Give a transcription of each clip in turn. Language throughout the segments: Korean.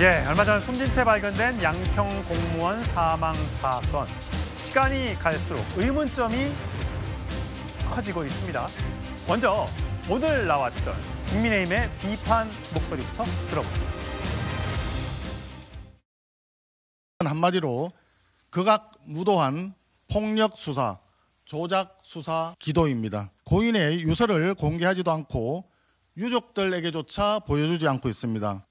예, 얼마 전 숨진 채 발견된 양평 공무원 사망 사건. 시간이 갈수록 의문점이 커지고 있습니다. 먼저 오늘 나왔던 국민의힘의 비판 목소리부터 들어보죠. 한마디로 극악무도한 폭력 수사, 조작 수사 기도입니다. 고인의 유서를 공개하지도 않고 유족들에게조차 보여주지 않고 있습니다.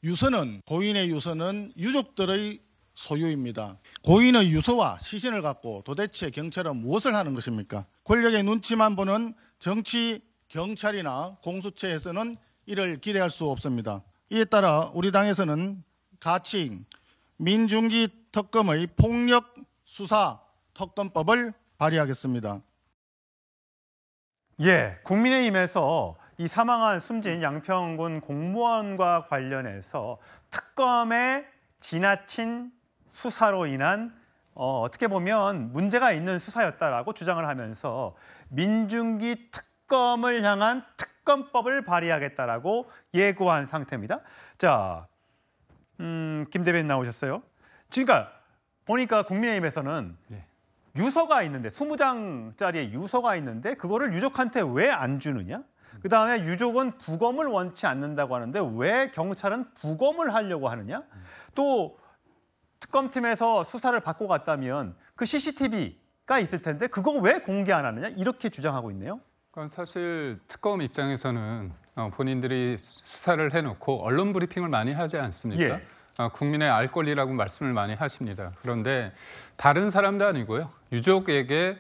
고인의 유서는 유족들의 소유입니다. 고인의 유서와 시신을 갖고 도대체 경찰은 무엇을 하는 것입니까? 권력의 눈치만 보는 정치, 경찰이나 공수처에서는 이를 기대할 수 없습니다. 이에 따라 우리 당에서는 가칭 민중기 특검의 폭력 수사 특검법을 발의하겠습니다. 예, 국민의힘에서 이 사망한 숨진 양평군 공무원과 관련해서 특검의 지나친 수사로 인한 어떻게 보면 문제가 있는 수사였다라고 주장을 하면서 민중기 특검을 향한 특검법을 발의하겠다라고 예고한 상태입니다. 자, 김 대변인 나오셨어요. 그러니까 보니까 국민의힘에서는 유서가 있는데 20장짜리의 유서가 있는데 그거를 유족한테 왜 안 주느냐? 그다음에 유족은 부검을 원치 않는다고 하는데 왜 경찰은 부검을 하려고 하느냐? 또 특검팀에서 수사를 받고 갔다면 그 CCTV가 있을 텐데 그거 왜 공개 안 하느냐? 이렇게 주장하고 있네요. 그건 사실 특검 입장에서는 본인들이 수사를 해놓고 언론 브리핑을 많이 하지 않습니까? 예. 국민의 알 권리라고 말씀을 많이 하십니다. 그런데 다른 사람도 아니고요. 유족에게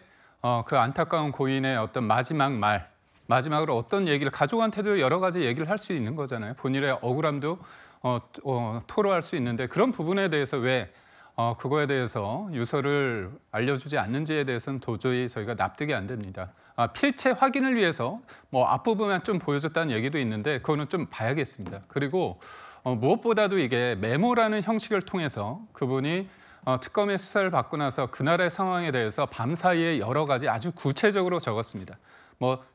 그 안타까운 고인의 어떤 마지막으로 어떤 얘기를 가족한테도 여러 가지 얘기를 할 수 있는 거잖아요. 본인의 억울함도 토로할 수 있는데 그런 부분에 대해서 왜 그거에 대해서 유서를 알려주지 않는지에 대해서는 도저히 저희가 납득이 안 됩니다. 필체 확인을 위해서 앞부분만 좀 보여줬다는 얘기도 있는데 그거는 좀 봐야겠습니다. 그리고 무엇보다도 이게 메모라는 형식을 통해서 그분이 특검의 수사를 받고 나서 그날의 상황에 대해서 밤사이에 여러 가지 아주 구체적으로 적었습니다.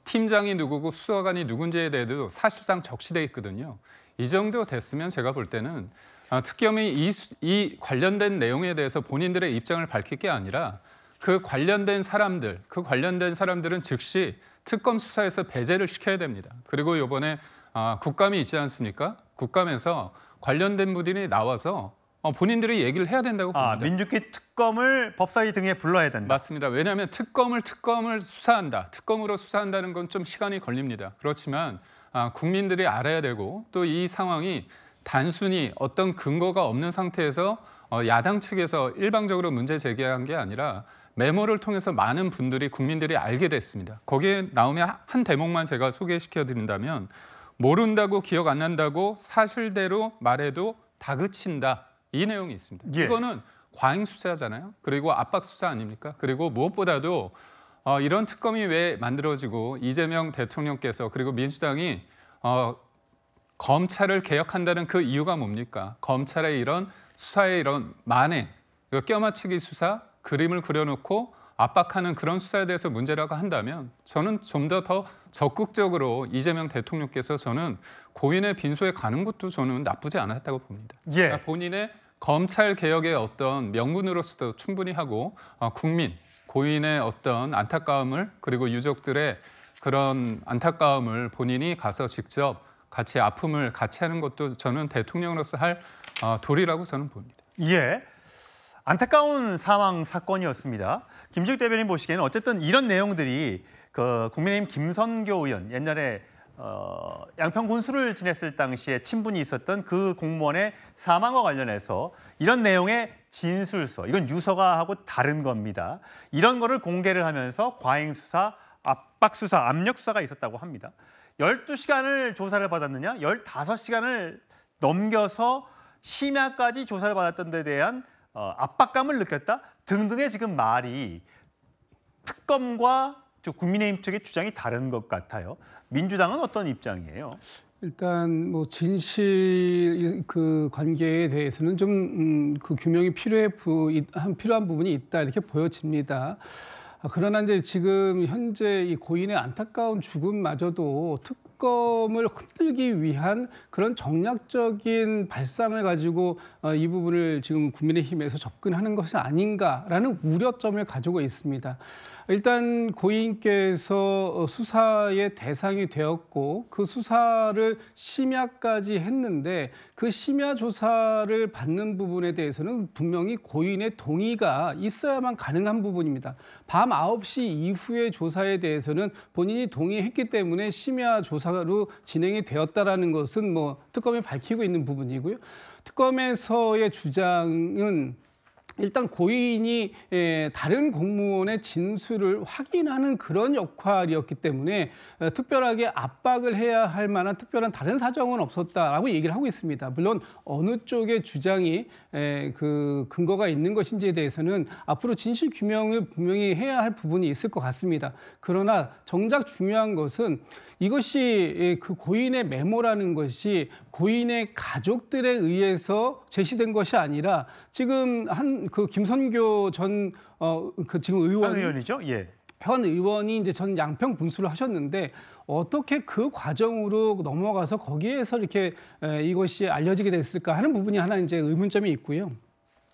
팀장이 누구고 수사관이 누군지에 대해도 사실상 적시돼 있거든요. 이 정도 됐으면 제가 볼 때는 특검이 이 관련된 내용에 대해서 본인들의 입장을 밝힐 게 아니라 그 관련된 사람들은 즉시 특검 수사에서 배제를 시켜야 됩니다. 그리고 이번에 국감이 있지 않습니까? 국감에서 관련된 분들이 나와서 본인들이 얘기를 해야 된다고 봅니다. 민중기 특검을 법사위 등에 불러야 된다. 맞습니다. 왜냐하면 특검을 수사한다. 특검으로 수사한다는 건 좀 시간이 걸립니다. 그렇지만 국민들이 알아야 되고 또 이 상황이 단순히 어떤 근거가 없는 상태에서 야당 측에서 일방적으로 문제 제기한 게 아니라 메모를 통해서 많은 분들이 국민들이 알게 됐습니다. 거기에 나오면 한 대목만 제가 소개시켜 드린다면 모른다고 기억 안 난다고 사실대로 말해도 다그친다. 이 내용이 있습니다. 예. 이거는 과잉 수사잖아요. 그리고 압박 수사 아닙니까? 그리고 무엇보다도 이런 특검이 왜 만들어지고 이재명 대통령께서 그리고 민주당이 검찰을 개혁한다는 그 이유가 뭡니까? 검찰의 이런 수사의 이런 만행, 껴맞추기 수사, 그림을 그려놓고 압박하는 그런 수사에 대해서 문제라고 한다면 저는 좀 더 적극적으로 이재명 대통령께서 저는 고인의 빈소에 가는 것도 저는 나쁘지 않았다고 봅니다. 예. 그러니까 본인의 검찰 개혁의 어떤 명분으로서도 충분히 하고 고인의 어떤 안타까움을 그리고 유족들의 그런 안타까움을 본인이 가서 직접 같이 아픔을 같이 하는 것도 저는 대통령으로서 할 도리라고 저는 봅니다. 예. 안타까운 사망 사건이었습니다. 김지욱 대변인 보시기에는 어쨌든 이런 내용들이 그 국민의힘 김선교 의원 옛날에 양평 군수를 지냈을 당시에 친분이 있었던 그 공무원의 사망과 관련해서 이런 내용의 진술서, 이건 유서가 하고 다른 겁니다. 이런 거를 공개를 하면서 과잉 수사, 압박 수사, 압력 수사가 있었다고 합니다. 12시간을 조사를 받았느냐? 15시간을 넘겨서 심야까지 조사를 받았던 데 대한 압박감을 느꼈다 등등의 지금 말이 특검과 국민의힘 측의 주장이 다른 것 같아요. 민주당은 어떤 입장이에요? 일단 진실 그 관계에 대해서는 좀 그 규명이 필요한 부분이 있다 이렇게 보여집니다. 그러나 이제 지금 현재 이 고인의 안타까운 죽음마저도 특검을 흔들기 위한 그런 정략적인 발상을 가지고 이 부분을 지금 국민의힘에서 접근하는 것이 아닌가라는 우려점을 가지고 있습니다. 일단 고인께서 수사의 대상이 되었고 그 수사를 심야까지 했는데 그 심야 조사를 받는 부분에 대해서는 분명히 고인의 동의가 있어야만 가능한 부분입니다. 밤 9시 이후의 조사에 대해서는 본인이 동의했기 때문에 심야 조사로 진행이 되었다라는 것은 뭐 특검이 밝히고 있는 부분이고요. 특검에서의 주장은 일단 고인이 다른 공무원의 진술을 확인하는 그런 역할이었기 때문에 특별하게 압박을 해야 할 만한 특별한 다른 사정은 없었다라고 얘기를 하고 있습니다. 물론 어느 쪽의 주장이 그 근거가 있는 것인지에 대해서는 앞으로 진실 규명을 분명히 해야 할 부분이 있을 것 같습니다. 그러나 정작 중요한 것은 이것이 그 고인의 메모라는 것이 고인의 가족들에 의해서 제시된 것이 아니라 지금 그 김선교 전 그 지금 한 의원이죠. 예. 현 의원이 이제 전 양평 군수를 하셨는데 어떻게 그 과정으로 넘어가서 거기에서 이렇게 이것이 알려지게 됐을까 하는 부분이 하나 이제 의문점이 있고요.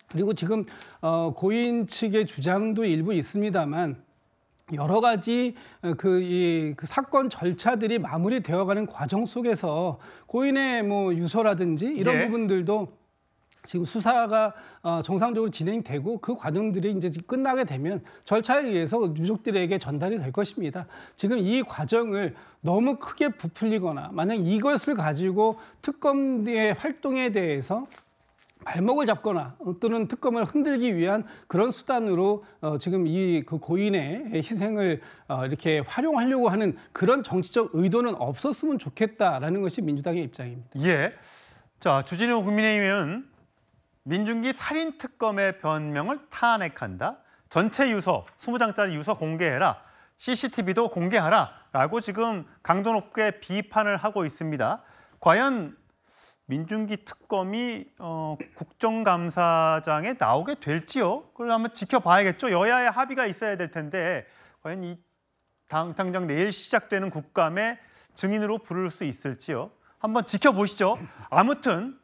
그리고 지금 고인 측의 주장도 일부 있습니다만 여러 가지 그 사건 절차들이 마무리되어가는 과정 속에서 고인의 뭐 유서라든지 이런 예. 부분들도 지금 수사가 정상적으로 진행되고 그 과정들이 이제 끝나게 되면 절차에 의해서 유족들에게 전달이 될 것입니다. 지금 이 과정을 너무 크게 부풀리거나 만약 이것을 가지고 특검의 활동에 대해서 발목을 잡거나 또는 특검을 흔들기 위한 그런 수단으로 지금 이 그 고인의 희생을 이렇게 활용하려고 하는 그런 정치적 의도는 없었으면 좋겠다라는 것이 민주당의 입장입니다. 예. 자, 주진우 국민의힘은 민중기 살인 특검의 변명을 탄핵한다. 전체 유서, 20장짜리 유서 공개해라. CCTV도 공개하라라고 지금 강도 높게 비판을 하고 있습니다. 과연 민중기 특검이 국정감사장에 나오게 될지요? 그걸 한번 지켜봐야겠죠. 여야의 합의가 있어야 될 텐데 과연 이 당장 내일 시작되는 국감에 증인으로 부를 수 있을지요? 한번 지켜보시죠. 아무튼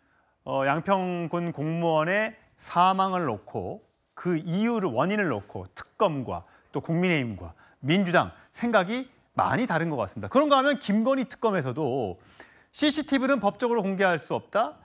양평군 공무원의 사망을 놓고 그 이유를 원인을 놓고 특검과 또 국민의힘과 민주당 생각이 많이 다른 것 같습니다. 그런가 하면 김건희 특검에서도 CCTV는 법적으로 공개할 수 없다.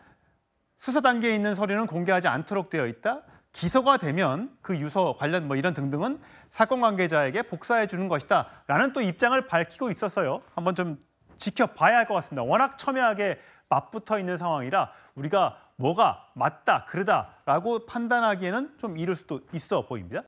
수사 단계에 있는 서류는 공개하지 않도록 되어 있다. 기소가 되면 그 유서 관련 뭐 이런 등등은 사건 관계자에게 복사해 주는 것이다. 라는 또 입장을 밝히고 있었어요. 한번 좀 지켜봐야 할 것 같습니다. 워낙 첨예하게 맞붙어 있는 상황이라 우리가 뭐가 맞다, 그러다라고 판단하기에는 좀 이를 수도 있어 보입니다.